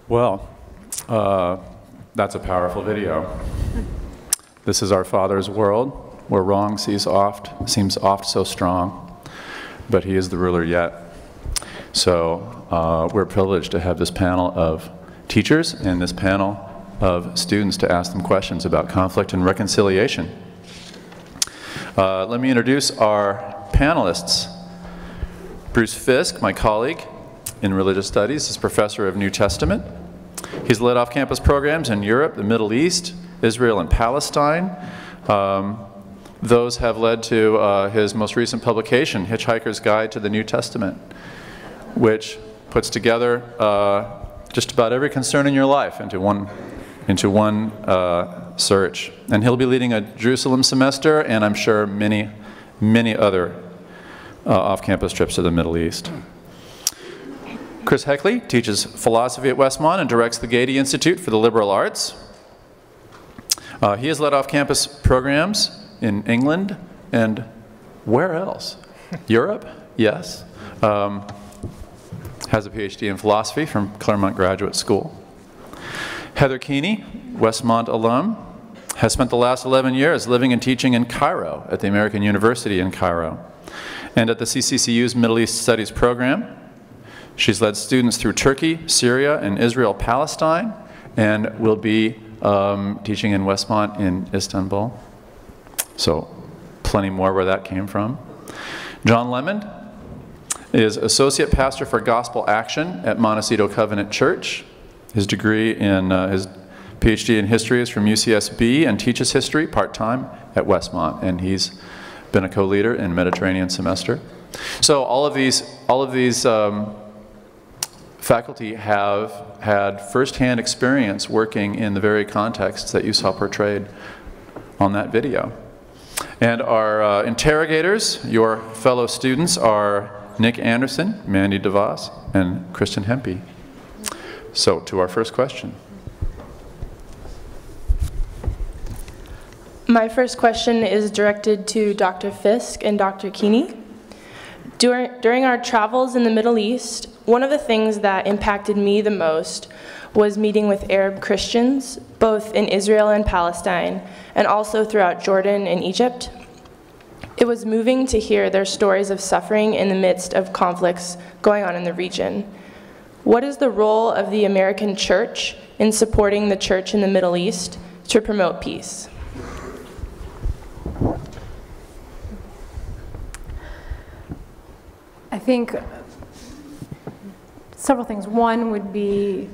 Well, that's a powerful video. This is our Father's world, where wrong seems oft so strong, but He is the ruler yet. So we're privileged to have this panel of teachers and this panel of students to ask them questions about conflict and reconciliation. Let me introduce our panelists. Bruce Fisk, my colleague in religious studies, is professor of New Testament. He's led off-campus programs in Europe, the Middle East, Israel, and Palestine. Those have led to his most recent publication, Hitchhiker's Guide to the New Testament, which puts together just about every concern in your life into one search. And he'll be leading a Jerusalem semester, and I'm sure many, many other off-campus trips to the Middle East. Chris Heckley teaches philosophy at Westmont and directs the Gady Institute for the Liberal Arts. He has led off-campus programs in England and where else? Europe? Yes. Has a PhD in philosophy from Claremont Graduate School. Heather Keeney, Westmont alum, has spent the last 11 years living and teaching in Cairo at the American University in Cairo and at the CCCU's Middle East Studies program. She's led students through Turkey, Syria, and Israel-Palestine, and will be teaching in Westmont in Istanbul. So plenty more where that came from. John Lemond is Associate Pastor for Gospel Action at Montecito Covenant Church. His degree in, his PhD in history is from UCSB and teaches history part-time at Westmont, and he's been a co-leader in Mediterranean semester. So all of these faculty have had first-hand experience working in the very contexts that you saw portrayed on that video. And our interrogators, your fellow students, are Nick Anderson, Mandy DeVos, and Kristen Hempy. So to our first question. My first question is directed to Dr. Fisk and Dr. Keeney. During our travels in the Middle East, one of the things that impacted me the most was meeting with Arab Christians, both in Israel and Palestine, and also throughout Jordan and Egypt. It was moving to hear their stories of suffering in the midst of conflicts going on in the region. What is the role of the American church in supporting the church in the Middle East to promote peace? I think several things. One would be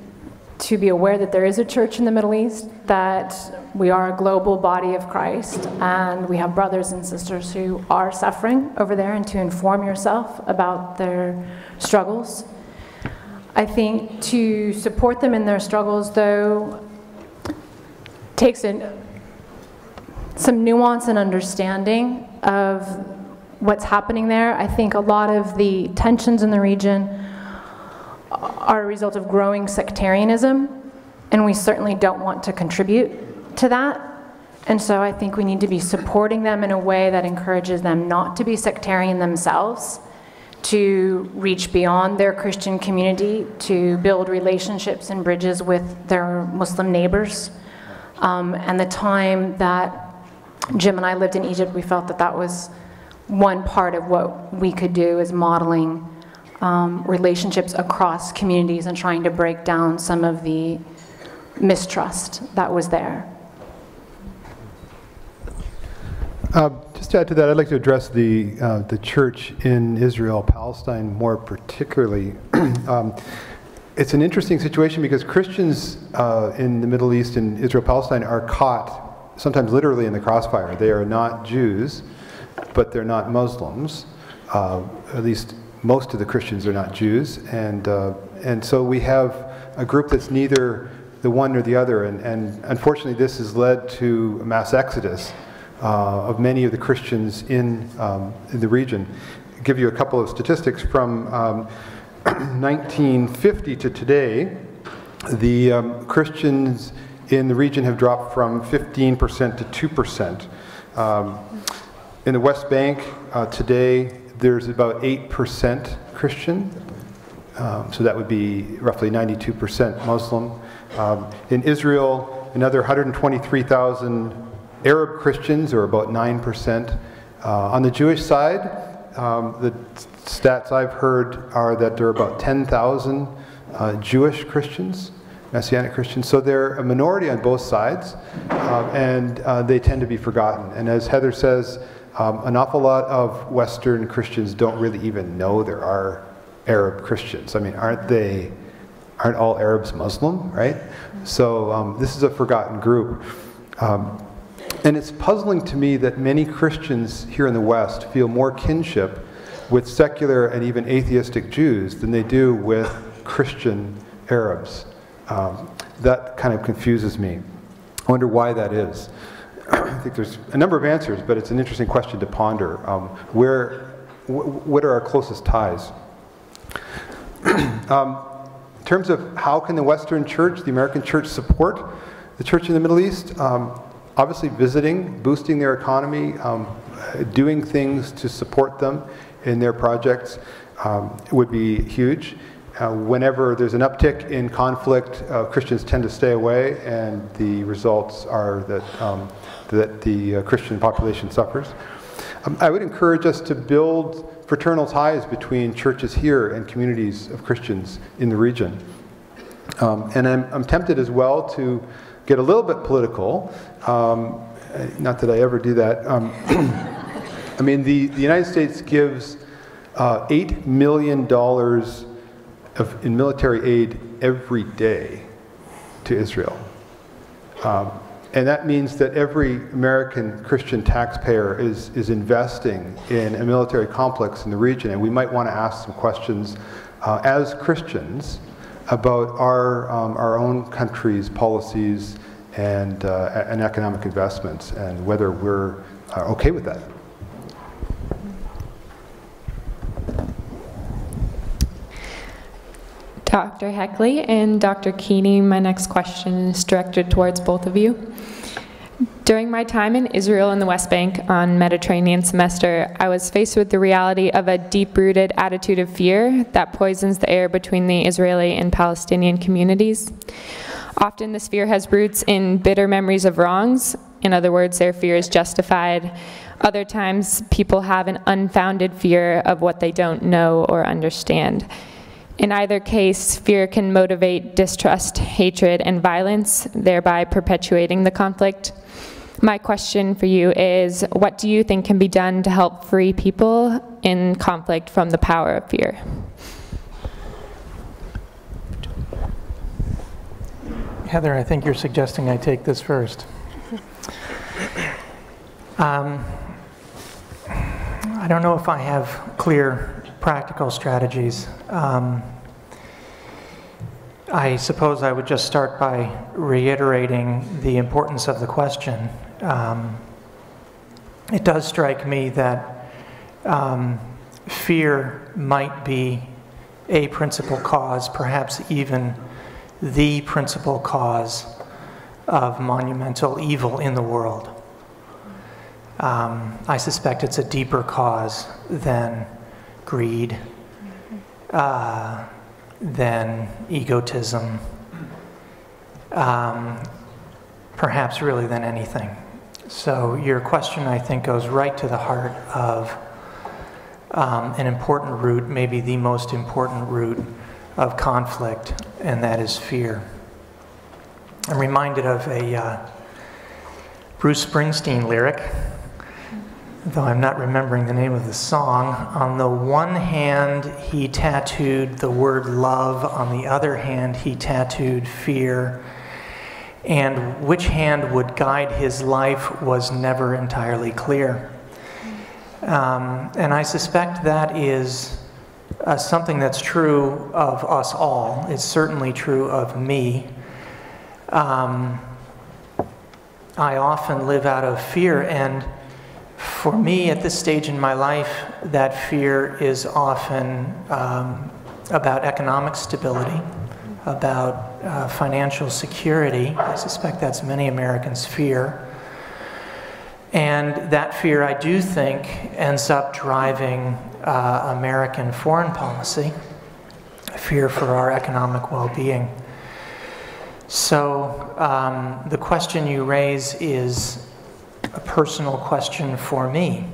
to be aware that there is a church in the Middle East, that we are a global body of Christ, and we have brothers and sisters who are suffering over there, and to inform yourself about their struggles. I think to support them in their struggles, though, takes some nuance and understanding of what's happening there. I think a lot of the tensions in the region are a result of growing sectarianism, and we certainly don't want to contribute to that. And so I think we need to be supporting them in a way that encourages them not to be sectarian themselves, to reach beyond their Christian community, to build relationships and bridges with their Muslim neighbors. And the time that Jim and I lived in Egypt, we felt that that was one part of what we could do, is modeling relationships across communities and trying to break down some of the mistrust that was there. Just to add to that, I'd like to address the church in Israel, Palestine more particularly. It's an interesting situation because Christians in the Middle East and Israel, Palestine are caught sometimes literally in the crossfire. They are not Jews, but they're not Muslims. At least most of the Christians are not Jews, and so we have a group that's neither the one or the other, and unfortunately this has led to a mass exodus of many of the Christians in the region. I'll give you a couple of statistics from 1950 to today. The Christians in the region have dropped from 15% to 2%. In the West Bank today, there's about 8% Christian. So that would be roughly 92% Muslim. In Israel, another 123,000 Arab Christians, or about 9%. On the Jewish side, the stats I've heard are that there are about 10,000 Jewish Christians, Messianic Christians. So they're a minority on both sides, and they tend to be forgotten. And as Heather says, an awful lot of Western Christians don't really even know there are Arab Christians. I mean, aren't all Arabs Muslim, right? So this is a forgotten group. And it's puzzling to me that many Christians here in the West feel more kinship with secular and even atheistic Jews than they do with Christian Arabs. That kind of confuses me. I wonder why that is. I think there's a number of answers, but it's an interesting question to ponder. What are our closest ties? In terms of how can the Western Church, the American Church, support the Church in the Middle East? Obviously visiting, boosting their economy, doing things to support them in their projects would be huge. Whenever there's an uptick in conflict, Christians tend to stay away, and the results are that the Christian population suffers. I would encourage us to build fraternal ties between churches here and communities of Christians in the region. And I'm tempted as well to get a little bit political. Not that I ever do that. I mean, the United States gives $8 million in military aid every day to Israel. And that means that every American Christian taxpayer is investing in a military complex in the region, and we might want to ask some questions as Christians about our own country's policies and economic investments, and whether we're okay with that. Dr. Heckley and Dr. Keeney, my next question is directed towards both of you. During my time in Israel and the West Bank on Mediterranean semester, I was faced with the reality of a deep-rooted attitude of fear that poisons the air between the Israeli and Palestinian communities. Often this fear has roots in bitter memories of wrongs. In other words, their fear is justified. Other times, people have an unfounded fear of what they don't know or understand. In either case, fear can motivate distrust, hatred, and violence, thereby perpetuating the conflict. My question for you is, what do you think can be done to help free people in conflict from the power of fear? Heather, I think you're suggesting I take this first. I don't know if I have clear practical strategies. I suppose I would just start by reiterating the importance of the question. It does strike me that fear might be a principal cause, perhaps even the principal cause of monumental evil in the world. I suspect it's a deeper cause than greed, than egotism, perhaps really than anything. So your question, I think, goes right to the heart of an important root, maybe the most important root of conflict, and that is fear. I'm reminded of a Bruce Springsteen lyric, though I'm not remembering the name of the song. On the one hand, he tattooed the word love. On the other hand, he tattooed fear. And which hand would guide his life was never entirely clear. And I suspect that is something that's true of us all. It's certainly true of me. I often live out of fear, and for me, at this stage in my life, that fear is often about economic stability, about financial security. I suspect that's many Americans' fear. And that fear, I do think, ends up driving American foreign policy. fear for our economic well-being. So the question you raise is a personal question for me,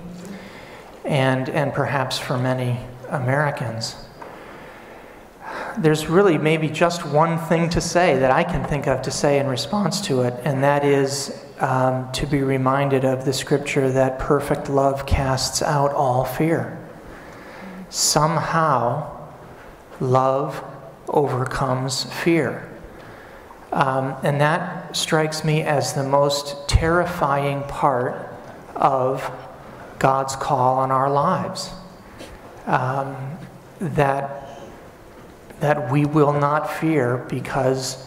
and perhaps for many Americans. There's really maybe just one thing to say that I can think of to say in response to it, and that is to be reminded of the scripture that perfect love casts out all fear. Somehow, love overcomes fear. And that strikes me as the most terrifying part of God's call on our lives. That we will not fear because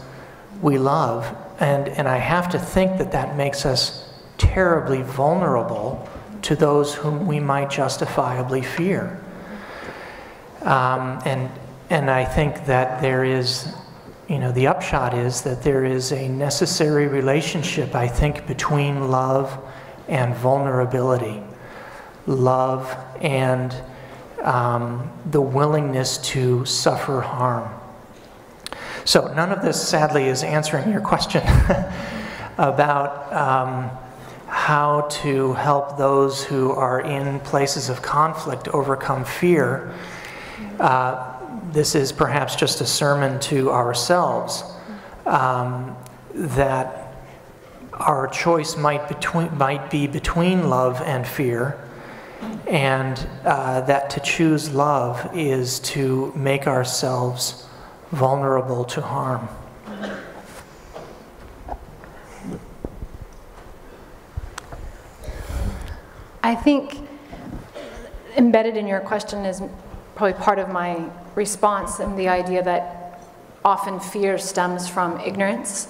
we love. And I have to think that that makes us terribly vulnerable to those whom we might justifiably fear. And I think that there is, the upshot is that there is a necessary relationship, I think, between love and vulnerability. Love and the willingness to suffer harm. So none of this, sadly, is answering your question about how to help those who are in places of conflict overcome fear. This is perhaps just a sermon to ourselves, that our choice might be between love and fear, and that to choose love is to make ourselves vulnerable to harm. I think embedded in your question is probably part of my response, and the idea that often fear stems from ignorance,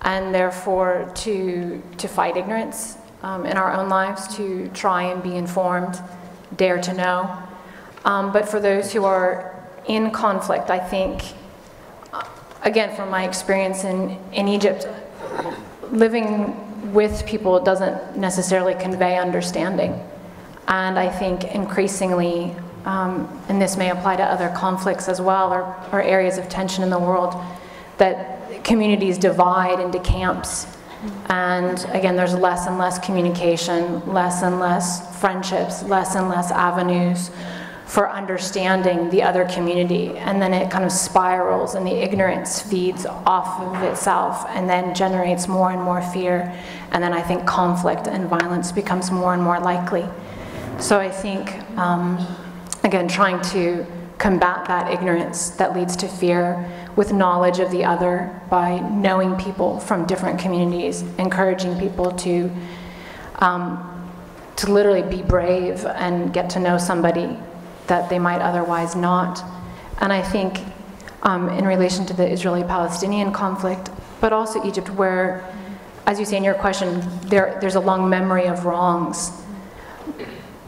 and therefore to fight ignorance in our own lives, to try and be informed, dare to know. But for those who are in conflict, I think, again, from my experience in Egypt, living with people doesn't necessarily convey understanding. And I think increasingly, and this may apply to other conflicts as well, or areas of tension in the world, that communities divide into camps. And again, there's less and less communication, less and less friendships, less and less avenues for understanding the other community. And then it kind of spirals, and the ignorance feeds off of itself and then generates more and more fear. And then I think conflict and violence becomes more and more likely. So I think, again, trying to combat that ignorance that leads to fear with knowledge of the other, by knowing people from different communities, encouraging people to literally be brave and get to know somebody that they might otherwise not. And I think in relation to the Israeli-Palestinian conflict, but also Egypt, where, as you say in your question, there's a long memory of wrongs.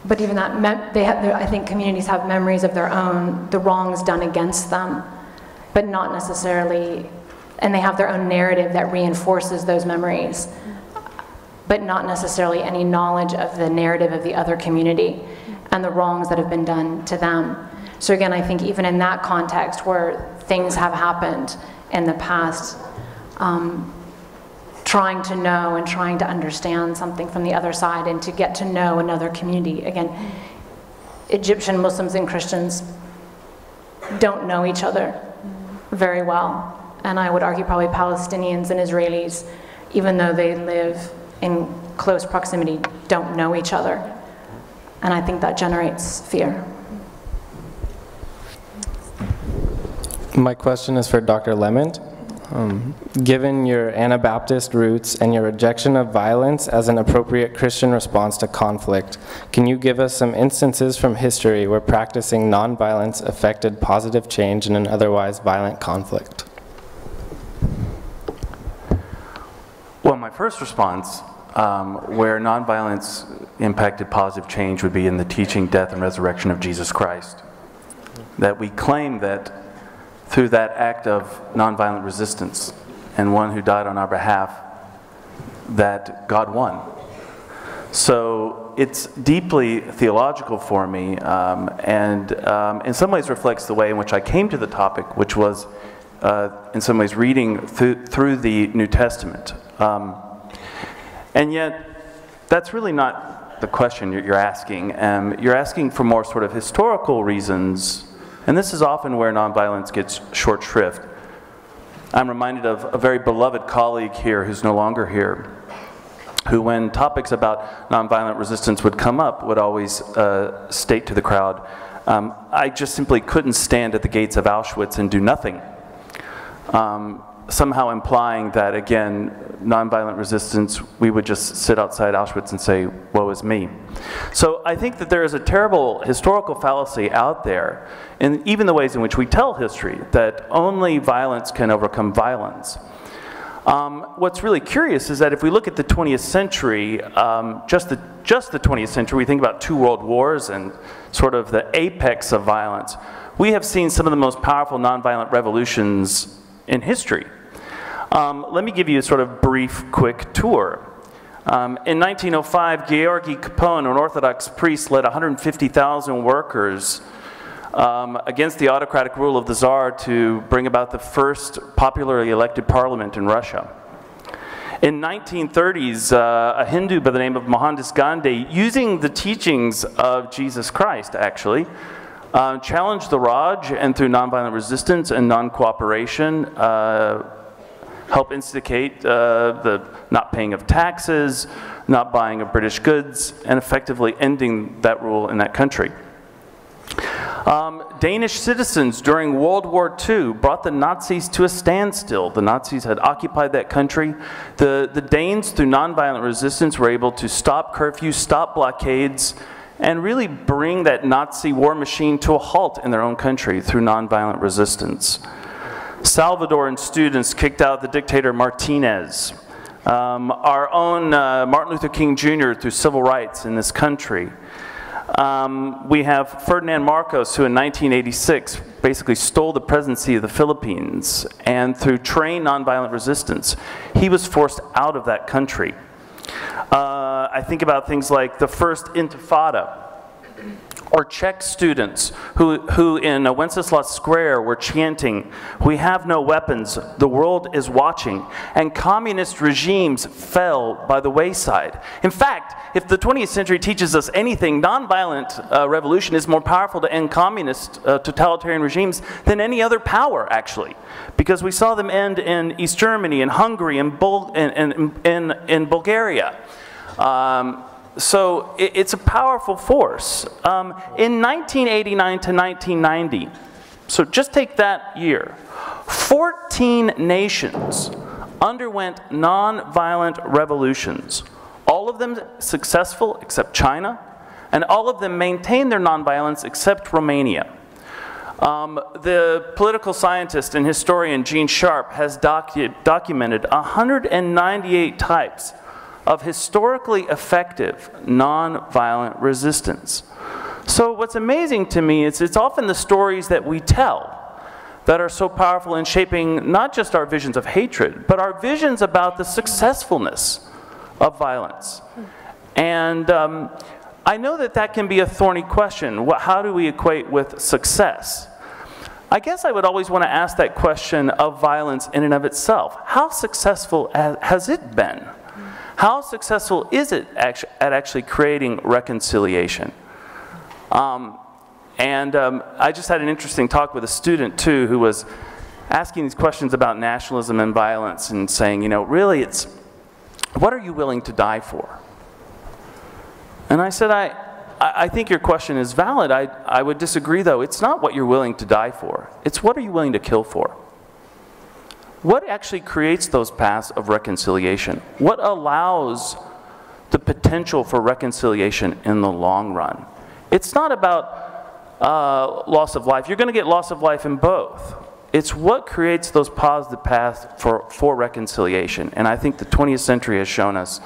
But even that, I think communities have memories of their own, the wrongs done against them, but not necessarily, and they have their own narrative that reinforces those memories, but not necessarily any knowledge of the narrative of the other community and the wrongs that have been done to them. So again, I think even in that context where things have happened in the past, trying to know and trying to understand something from the other side and to get to know another community. Again, Egyptian Muslims and Christians don't know each other very well. And I would argue probably Palestinians and Israelis, even though they live in close proximity, don't know each other. And I think that generates fear. My question is for Dr. Lement. Given your Anabaptist roots and your rejection of violence as an appropriate Christian response to conflict, can you give us some instances from history where practicing nonviolence affected positive change in an otherwise violent conflict? Well, my first response, where nonviolence impacted positive change, would be in the teaching, death, and resurrection of Jesus Christ. That we claim that through that act of nonviolent resistance and one who died on our behalf, that God won. So it's deeply theological for me, and in some ways reflects the way in which I came to the topic, which was in some ways reading through the New Testament. And yet, that's really not the question you're asking. You're asking for more sort of historical reasons, and this is often where nonviolence gets short shrift. I'm reminded of a very beloved colleague here who's no longer here, who when topics about nonviolent resistance would come up would always state to the crowd, I just simply couldn't stand at the gates of Auschwitz and do nothing. Somehow implying that, again, nonviolent resistance, we would just sit outside Auschwitz and say, woe is me. So I think that there is a terrible historical fallacy out there, in even the ways in which we tell history, that only violence can overcome violence. What's really curious is that if we look at the 20th century, just the 20th century, we think about 2 world wars and sort of the apex of violence. We have seen some of the most powerful nonviolent revolutions in history. Let me give you a sort of brief, quick tour. In 1905, Georgy Capone, an Orthodox priest, led 150,000 workers against the autocratic rule of the Tsar to bring about the first popularly elected parliament in Russia. In 1930s, a Hindu by the name of Mohandas Gandhi, using the teachings of Jesus Christ, actually, challenged the Raj, and through nonviolent resistance and non-cooperation, help instigate the not paying of taxes, not buying of British goods, and effectively ending that rule in that country. Danish citizens during World War II brought the Nazis to a standstill. The Nazis had occupied that country. The Danes, through nonviolent resistance, were able to stop curfews, stop blockades, and really bring that Nazi war machine to a halt in their own country through nonviolent resistance. Salvadoran students kicked out the dictator Martinez. Our own Martin Luther King Jr. through civil rights in this country. We have Ferdinand Marcos, who in 1986 basically stole the presidency of the Philippines, and through trained nonviolent resistance, he was forced out of that country. I think about things like the first Intifada, or Czech students who in Wenceslas Square were chanting, "We have no weapons, the world is watching," and communist regimes fell by the wayside. In fact, if the 20th century teaches us anything, nonviolent revolution is more powerful to end communist totalitarian regimes than any other power, actually, because we saw them end in East Germany, in Hungary, in Bulgaria. So it's a powerful force. In 1989 to 1990, so just take that year, 14 nations underwent nonviolent revolutions. All of them successful except China, and all of them maintained their nonviolence except Romania. The political scientist and historian Gene Sharp has documented 198 types of historically effective nonviolent resistance. So what's amazing to me is it's often the stories that we tell that are so powerful in shaping not just our visions of hatred, but our visions about the successfulness of violence. And I know that that can be a thorny question. How do we equate with success? I guess I would always want to ask that question of violence in and of itself. How successful has it been? How successful is it at actually creating reconciliation? I just had an interesting talk with a student, too, who was asking these questions about nationalism and violence and saying, you know, really it's, what are you willing to die for? And I said, I think your question is valid. I would disagree, though. It's not what you're willing to die for. It's what are you willing to kill for? What actually creates those paths of reconciliation? What allows the potential for reconciliation in the long run? It's not about loss of life. You're going to get loss of life in both. It's what creates those positive paths for reconciliation. And I think the 20th century has shown us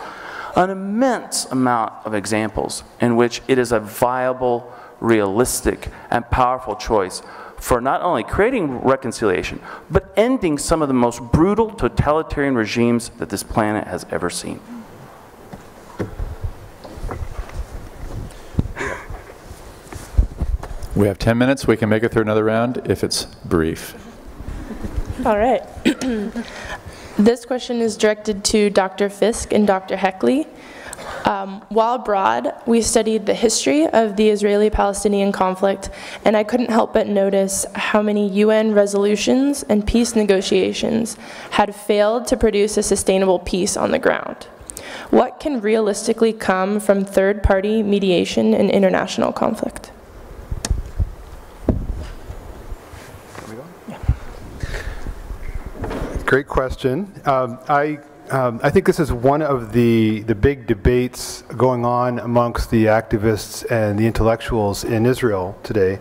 an immense amount of examples in which it is a viable, realistic, and powerful choice for not only creating reconciliation, but ending some of the most brutal totalitarian regimes that this planet has ever seen. We have 10 minutes. We can make it through another round if it's brief. All right. This question is directed to Dr. Fisk and Dr. Heckley. While abroad, we studied the history of the Israeli-Palestinian conflict, and I couldn't help but notice how many UN resolutions and peace negotiations had failed to produce a sustainable peace on the ground. What can realistically come from third-party mediation in international conflict? Great question. I think this is one of the big debates going on amongst the activists and the intellectuals in Israel today.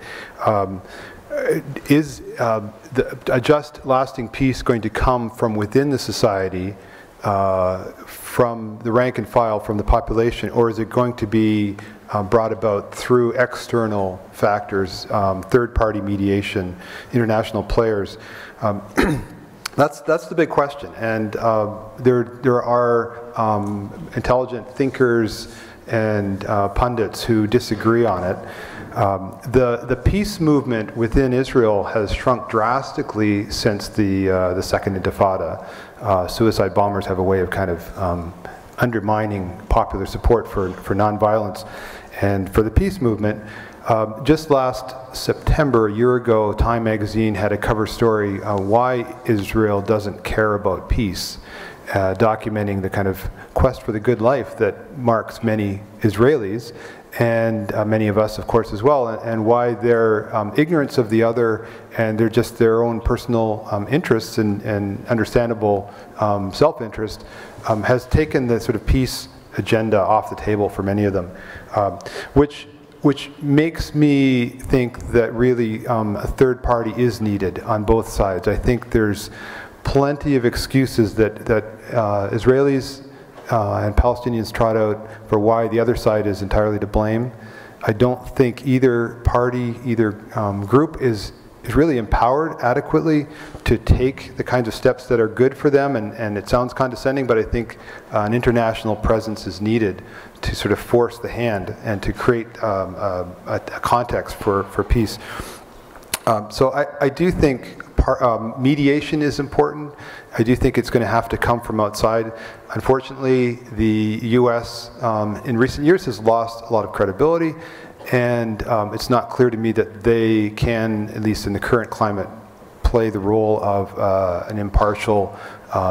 Is a just, lasting peace going to come from within the society, from the rank and file, from the population, or is it going to be brought about through external factors, third-party mediation, international players? That's the big question, and there are intelligent thinkers and pundits who disagree on it. The peace movement within Israel has shrunk drastically since the Second Intifada. Suicide bombers have a way of kind of undermining popular support for nonviolence, and for the peace movement. Just last September, a year ago, Time magazine had a cover story, why Israel doesn't care about peace, documenting the kind of quest for the good life that marks many Israelis, and many of us, of course, as well, and why their ignorance of the other and their own personal interests and understandable self-interest has taken the sort of peace agenda off the table for many of them, which makes me think that really a third party is needed on both sides. I think there's plenty of excuses that Israelis and Palestinians trot out for why the other side is entirely to blame. I don't think either party, either group is really empowered adequately to take the kinds of steps that are good for them, and it sounds condescending, but I think an international presence is needed to sort of force the hand and to create a context for peace. So I do think mediation is important. I do think it's going to have to come from outside. Unfortunately, the U.S. In recent years has lost a lot of credibility, and it's not clear to me that they can, at least in the current climate, play the role of an impartial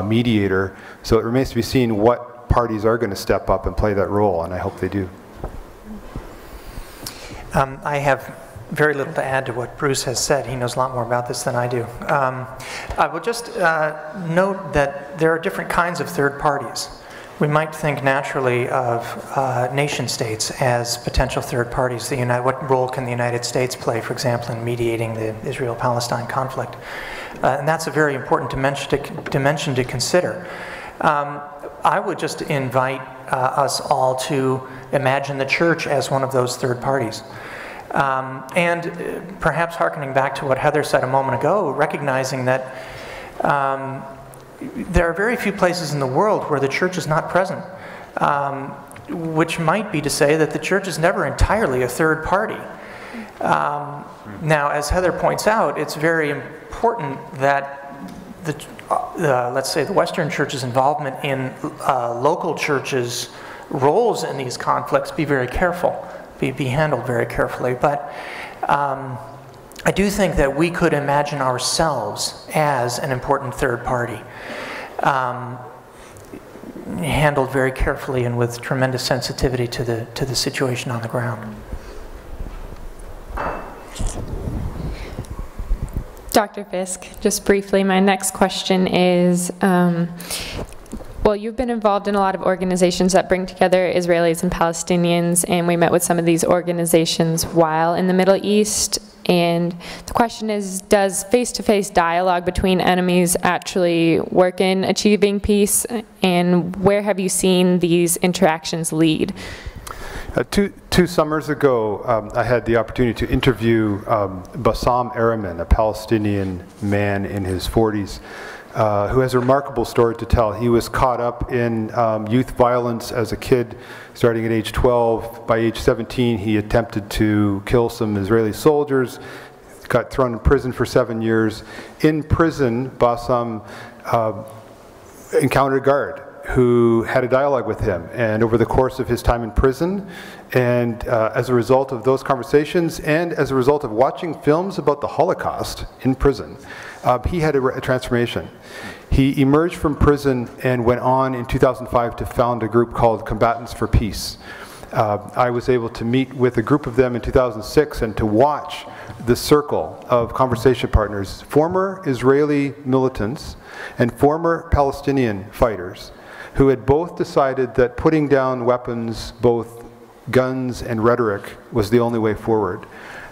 mediator. So it remains to be seen what parties are going to step up and play that role, and I hope they do. I have very little to add to what Bruce has said. He knows a lot more about this than I do. I will just note that there are different kinds of third parties. We might think naturally of nation states as potential third parties. What role can the United States play, for example, in mediating the Israel-Palestine conflict? And that's a very important dimension to consider. I would just invite us all to imagine the church as one of those third parties. And perhaps hearkening back to what Heather said a moment ago, recognizing that there are very few places in the world where the church is not present, which might be to say that the church is never entirely a third party. Now, as Heather points out, it's very important that let's say the Western Church's involvement in local churches' roles in these conflicts be very careful, be handled very carefully. But I do think that we could imagine ourselves as an important third party, handled very carefully and with tremendous sensitivity to the situation on the ground. Dr. Fisk, just briefly, my next question is, well, you've been involved in a lot of organizations that bring together Israelis and Palestinians, and we met with some of these organizations while in the Middle East. And the question is, does face-to-face dialogue between enemies actually work in achieving peace? And where have you seen these interactions lead? Two summers ago, I had the opportunity to interview Bassam Araman, a Palestinian man in his 40s. who has a remarkable story to tell. He was caught up in youth violence as a kid, starting at age 12. By age 17, he attempted to kill some Israeli soldiers, got thrown in prison for 7 years. In prison, Bassam encountered a guard who had a dialogue with him, and over the course of his time in prison, and as a result of those conversations, and as a result of watching films about the Holocaust in prison, he had a transformation. He emerged from prison and went on in 2005 to found a group called Combatants for Peace. I was able to meet with a group of them in 2006 and to watch the circle of conversation partners, former Israeli militants and former Palestinian fighters, who had both decided that putting down weapons, both guns and rhetoric, was the only way forward.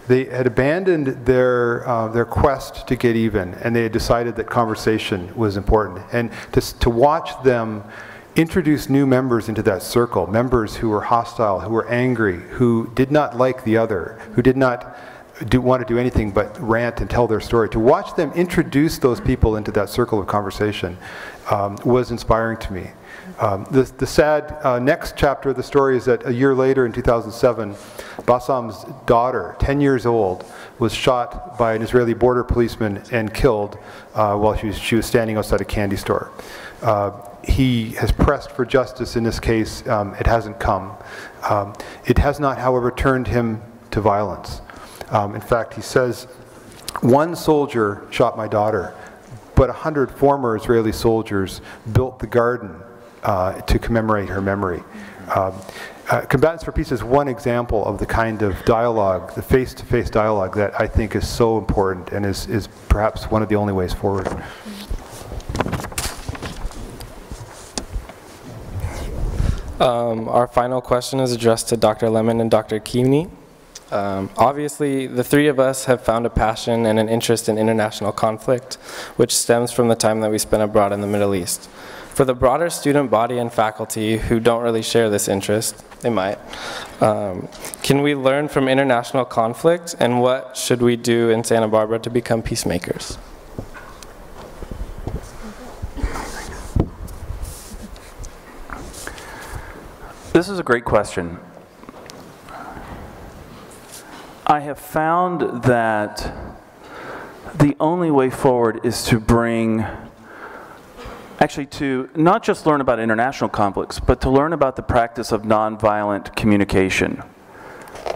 They had abandoned their quest to get even, and they had decided that conversation was important. And to watch them introduce new members into that circle, members who were hostile, who were angry, who did not like the other, who did not want to do anything but rant and tell their story. To watch them introduce those people into that circle of conversation was inspiring to me. The sad next chapter of the story is that a year later, in 2007, Bassam's daughter, 10 years old, was shot by an Israeli border policeman and killed while she was standing outside a candy store. He has pressed for justice in this case. It hasn't come. It has not, however, turned him to violence. In fact, he says, "One soldier shot my daughter, but 100 former Israeli soldiers built the garden to commemorate her memory." Combatants for Peace is one example of the kind of dialogue, the face-to-face dialogue, that I think is so important and is perhaps one of the only ways forward. Our final question is addressed to Dr. Lemon and Dr. Keeney. Obviously, the three of us have found a passion and an interest in international conflict, which stems from the time that we spent abroad in the Middle East. For the broader student body and faculty who don't really share this interest, they might, can we learn from international conflict, and what should we do in Santa Barbara to become peacemakers? This is a great question. I have found that the only way forward is to to not just learn about international conflicts, but to learn about the practice of nonviolent communication.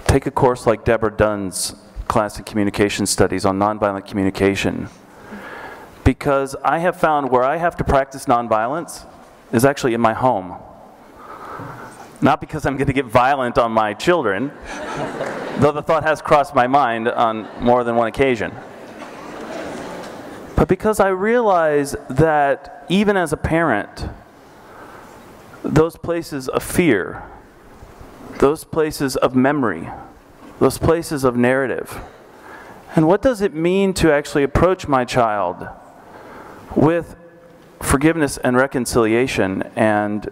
Take a course like Deborah Dunn's class in communication studies on nonviolent communication. Because I have found where I have to practice nonviolence is actually in my home. Not because I'm going to get violent on my children, though the thought has crossed my mind on more than one occasion. But because I realize that even as a parent, those places of fear, those places of memory, those places of narrative, and what does it mean to actually approach my child with forgiveness and reconciliation? And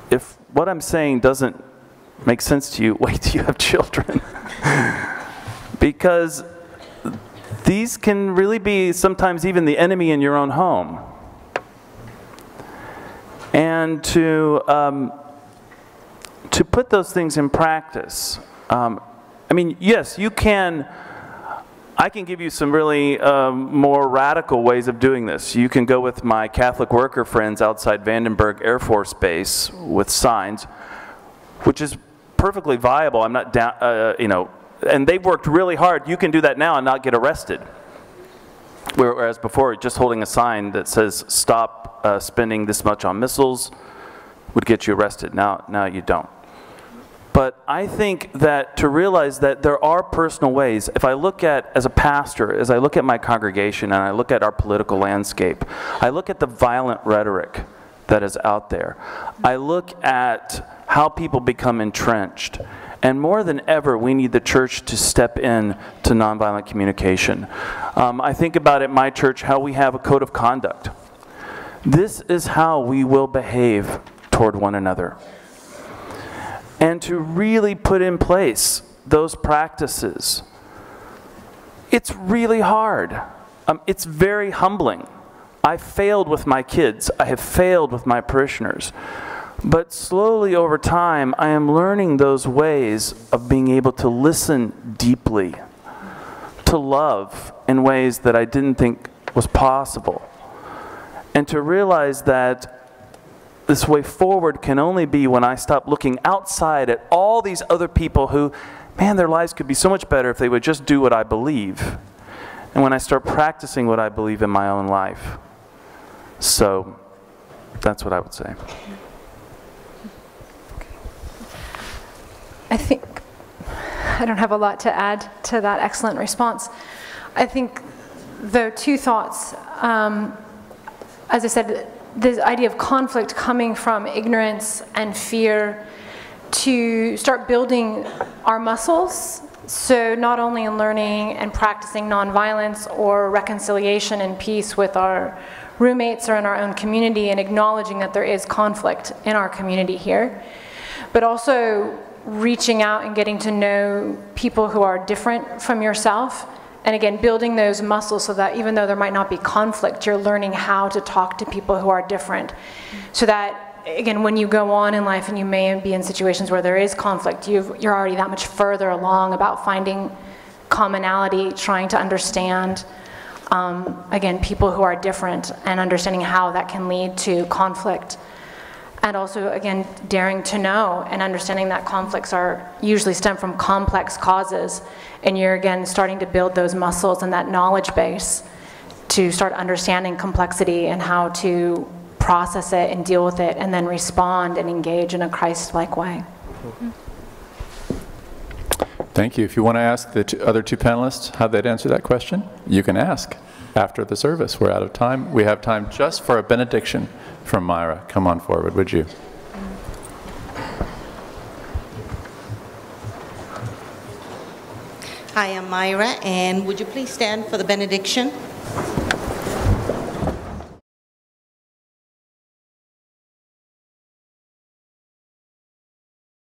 if what I'm saying doesn't make sense to you, wait till you have children. Because these can really be sometimes even the enemy in your own home. And to put those things in practice, I mean, yes, you can, I can give you some really more radical ways of doing this. You can go with my Catholic worker friends outside Vandenberg Air Force Base with signs, which is perfectly viable. I'm not down, you know, and they've worked really hard. You can do that now and not get arrested. Whereas before, just holding a sign that says, stop spending this much on missiles would get you arrested. Now you don't. But I think that to realize that there are personal ways, if I look at, as a pastor, as I look at my congregation and I look at our political landscape, I look at the violent rhetoric that is out there. I look at how people become entrenched. And more than ever, we need the church to step in to nonviolent communication. I think about at my church how we have a code of conduct. This is how we will behave toward one another. And to really put in place those practices, it's really hard. It's very humbling. I failed with my kids. I have failed with my parishioners. But slowly over time, I am learning those ways of being able to listen deeply, to love in ways that I didn't think was possible, and to realize that this way forward can only be when I stop looking outside at all these other people who, man, their lives could be so much better if they would just do what I believe, and when I start practicing what I believe in my own life. So that's what I would say. I think I don't have a lot to add to that excellent response. I think the two thoughts, as I said, this idea of conflict coming from ignorance and fear to start building our muscles. So not only in learning and practicing nonviolence or reconciliation and peace with our roommates or in our own community, and acknowledging that there is conflict in our community here, but also reaching out and getting to know people who are different from yourself, and again, building those muscles so that even though there might not be conflict, you're learning how to talk to people who are different. So that, again, when you go on in life and you may be in situations where there is conflict, you're already that much further along about finding commonality, trying to understand, again, people who are different, and understanding how that can lead to conflict. And also, again, daring to know and understanding that conflicts are usually stem from complex causes, and you're, again, starting to build those muscles and that knowledge base to start understanding complexity and how to process it and deal with it, and then respond and engage in a Christ-like way. Thank you. If you want to ask the other two panelists how they'd answer that question, you can ask after the service. We're out of time. We have time just for a benediction from Myra. Come on forward, would you? Hi, I'm Myra, and would you please stand for the benediction?